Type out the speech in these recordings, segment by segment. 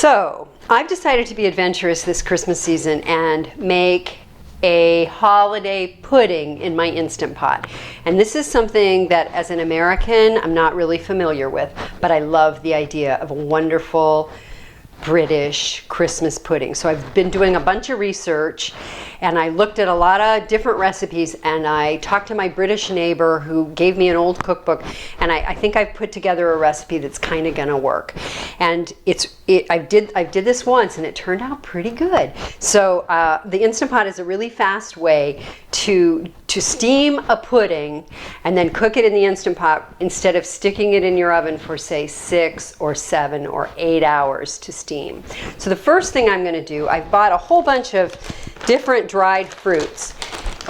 So I've decided to be adventurous this Christmas season and make a holiday pudding in my Instant Pot. And this is something that as an American I'm not really familiar with, but I love the idea of a wonderful British Christmas pudding. So I've been doing a bunch of research and I looked at a lot of different recipes, and I talked to my British neighbor who gave me an old cookbook, and I think I've put together a recipe that's kind of gonna work. And I did this once and it turned out pretty good. So the Instant Pot is a really fast way to steam a pudding and then cook it in the Instant Pot instead of sticking it in your oven for say 6 or 7 or 8 hours to steam. So the first thing I'm going to do, I've bought a whole bunch of different dried fruits,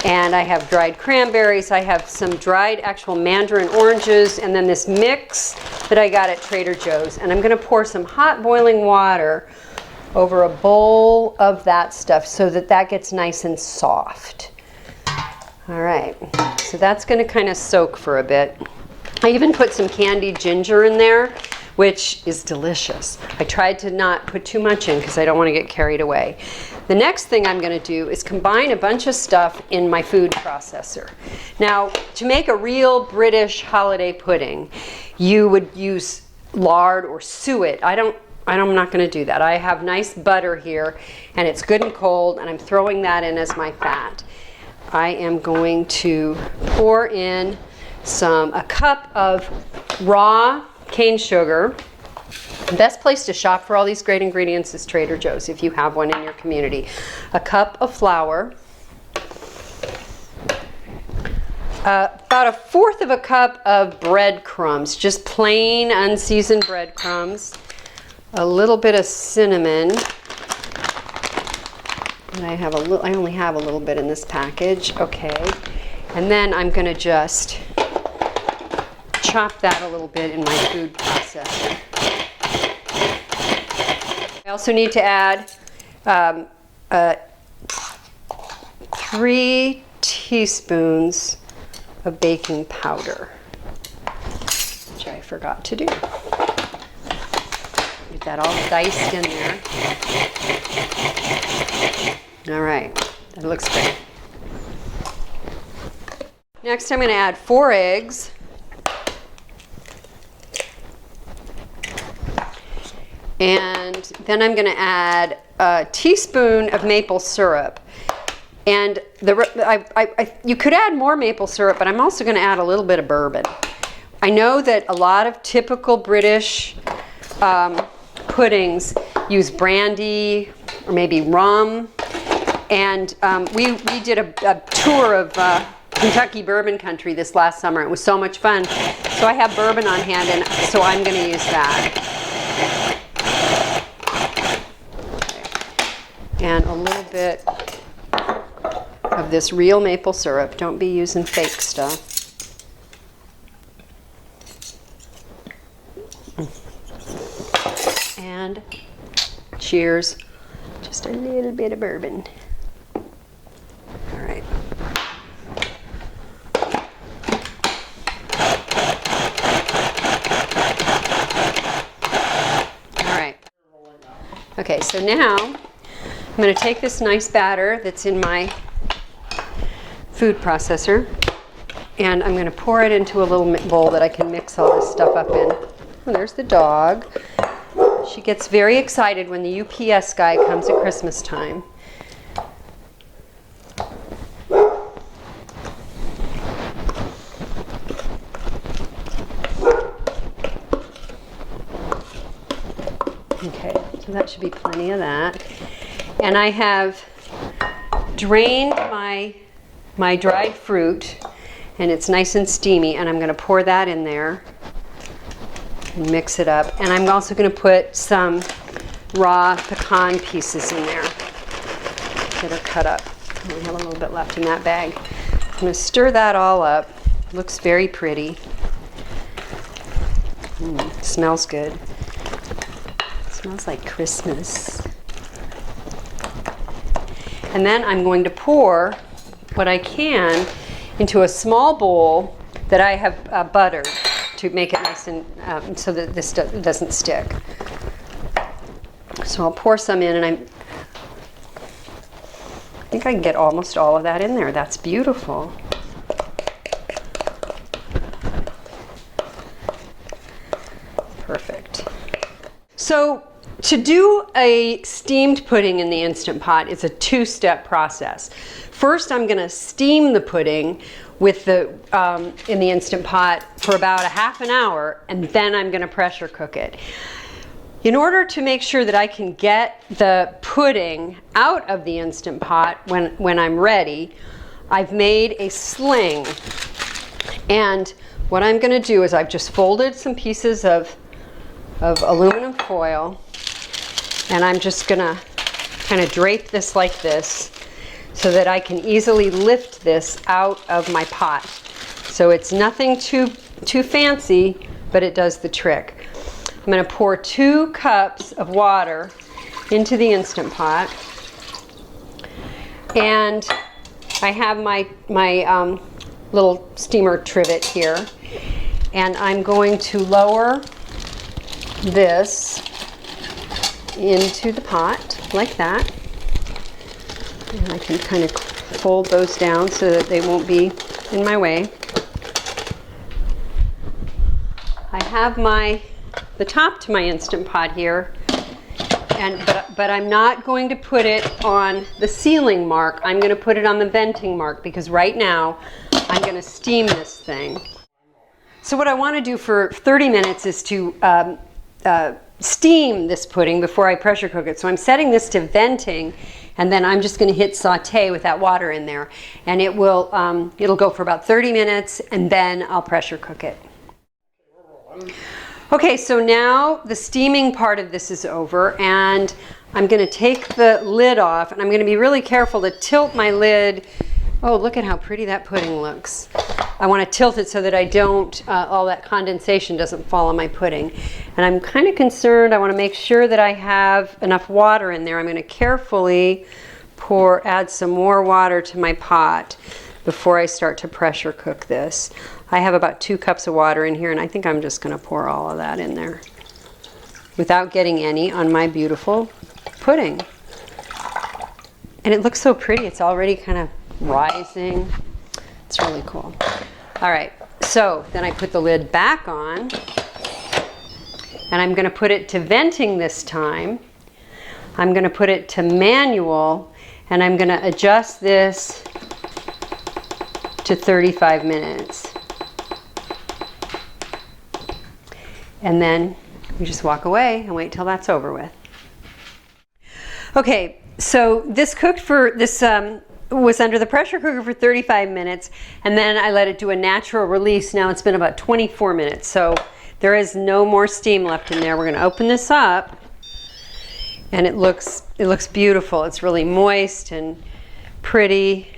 and I have dried cranberries, I have some dried actual mandarin oranges, and then this mix that I got at Trader Joe's. And I'm going to pour some hot boiling water over a bowl of that stuff so that gets nice and soft. All right, so that's going to kind of soak for a bit. I even put some candied ginger in there, which is delicious. I tried to not put too much in because I don't want to get carried away. The next thing I'm going to do is combine a bunch of stuff in my food processor. Now, to make a real British holiday pudding, you would use lard or suet. I'm not going to do that. I have nice butter here, and it's good and cold, and I'm throwing that in as my fat. I am going to pour in a cup of raw cane sugar. The best place to shop for all these great ingredients is Trader Joe's if you have one in your community. A cup of flour. About a fourth of a cup of breadcrumbs, just plain unseasoned breadcrumbs. A little bit of cinnamon. And I only have a little bit in this package. Okay. And then I'm going to just chop that a little bit in my food processor. I also need to add 3 teaspoons of baking powder, which I forgot to do. Get that all diced in there. All right, that looks good. Next I'm going to add 4 eggs. And then I'm going to add a teaspoon of maple syrup. And you could add more maple syrup, but I'm also going to add a little bit of bourbon. I know that a lot of typical British puddings use brandy or maybe rum. And we did a tour of Kentucky bourbon country this last summer. It was so much fun. So I have bourbon on hand, and so I'm going to use that. And a little bit of this real maple syrup. Don't be using fake stuff. And cheers, just a little bit of bourbon. All right. All right. Okay, so now I'm going to take this nice batter that's in my food processor, and I'm going to pour it into a little bowl that I can mix all this stuff up in. Oh, there's the dog. She gets very excited when the UPS guy comes at Christmas time. Okay, so that should be plenty of that. And I have drained my dried fruit, and it's nice and steamy, and I'm going to pour that in there and mix it up. And I'm also going to put some raw pecan pieces in there that are cut up. I only have a little bit left in that bag. I'm going to stir that all up. It looks very pretty. It smells good. It smells like Christmas. And then I'm going to pour what I can into a small bowl that I have buttered to make it nice and so that this doesn't stick. So I'll pour some in, and I think I can get almost all of that in there. That's beautiful. Perfect. So to do a steamed pudding in the Instant Pot is a two-step process. First, I'm going to steam the pudding with in the Instant Pot for about a half an hour, and then I'm going to pressure cook it. In order to make sure that I can get the pudding out of the Instant Pot when I'm ready, I've made a sling. And what I'm going to do is I've just folded some pieces of aluminum foil, and I'm just going to kind of drape this like this so that I can easily lift this out of my pot. So it's nothing too fancy, but it does the trick. I'm going to pour 2 cups of water into the Instant Pot, and I have my little steamer trivet here, and I'm going to lower this into the pot like that, and I can kind of fold those down so that they won't be in my way. I have the top to my Instant Pot here, but I'm not going to put it on the sealing mark. I'm going to put it on the venting mark, because right now I'm going to steam this thing. So what I want to do for 30 minutes is to steam this pudding before I pressure cook it. So I'm setting this to venting, and then I'm just going to hit saute with that water in there, and it'll go for about 30 minutes, and then I'll pressure cook it. Okay, so now the steaming part of this is over, and I'm going to take the lid off, and I'm going to be really careful to tilt my lid. Oh, look at how pretty that pudding looks. I want to tilt it so that I don't, all that condensation doesn't fall on my pudding. And I'm kind of concerned, I want to make sure that I have enough water in there. I'm going to carefully add some more water to my pot before I start to pressure cook this. I have about 2 cups of water in here, and I think I'm just going to pour all of that in there without getting any on my beautiful pudding. And it looks so pretty. It's already kind of rising. It's really cool. All right, so then I put the lid back on, and I'm going to put it to venting this time. I'm going to put it to manual, and I'm going to adjust this to 35 minutes. And then we just walk away and wait till that's over with. Okay, so this was under the pressure cooker for 35 minutes, and then I let it do a natural release. Now it's been about 24 minutes, so there is no more steam left in there. We're going to open this up, and it looks beautiful. It's really moist and pretty.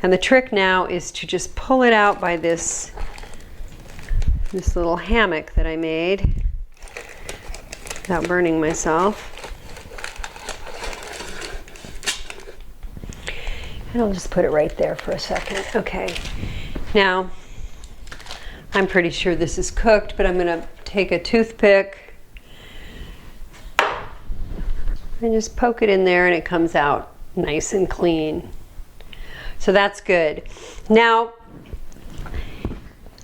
And the trick now is to just pull it out by this little hammock that I made without burning myself. And I'll just put it right there for a second. Okay, now I'm pretty sure this is cooked, but I'm going to take a toothpick and just poke it in there, and it comes out nice and clean. So that's good. Now,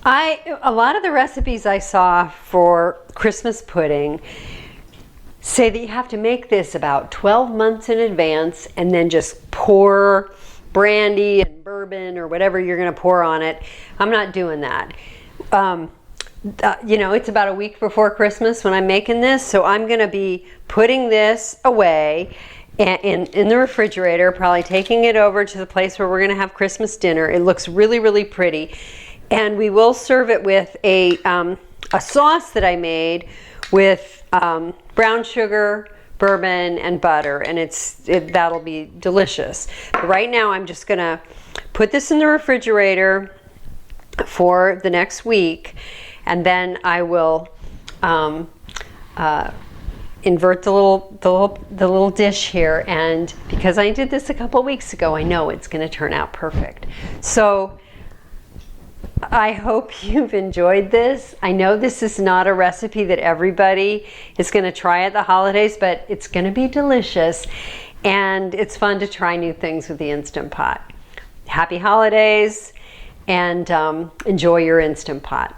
a lot of the recipes I saw for Christmas pudding say that you have to make this about 12 months in advance, and then just pour brandy and bourbon or whatever you're going to pour on it. I'm not doing that. You know, it's about a week before Christmas when I'm making this, so I'm going to be putting this away in the refrigerator, probably taking it over to the place where we're going to have Christmas dinner. It looks really, really pretty. And we will serve it with a sauce that I made with brown sugar, bourbon, and butter, and that'll be delicious. But right now I'm just going to put this in the refrigerator for the next week, and then I will invert the little dish here, and because I did this a couple weeks ago, I know it's going to turn out perfect. So I hope you've enjoyed this. I know this is not a recipe that everybody is going to try at the holidays, but it's going to be delicious. And it's fun to try new things with the Instant Pot. Happy holidays, and enjoy your Instant Pot.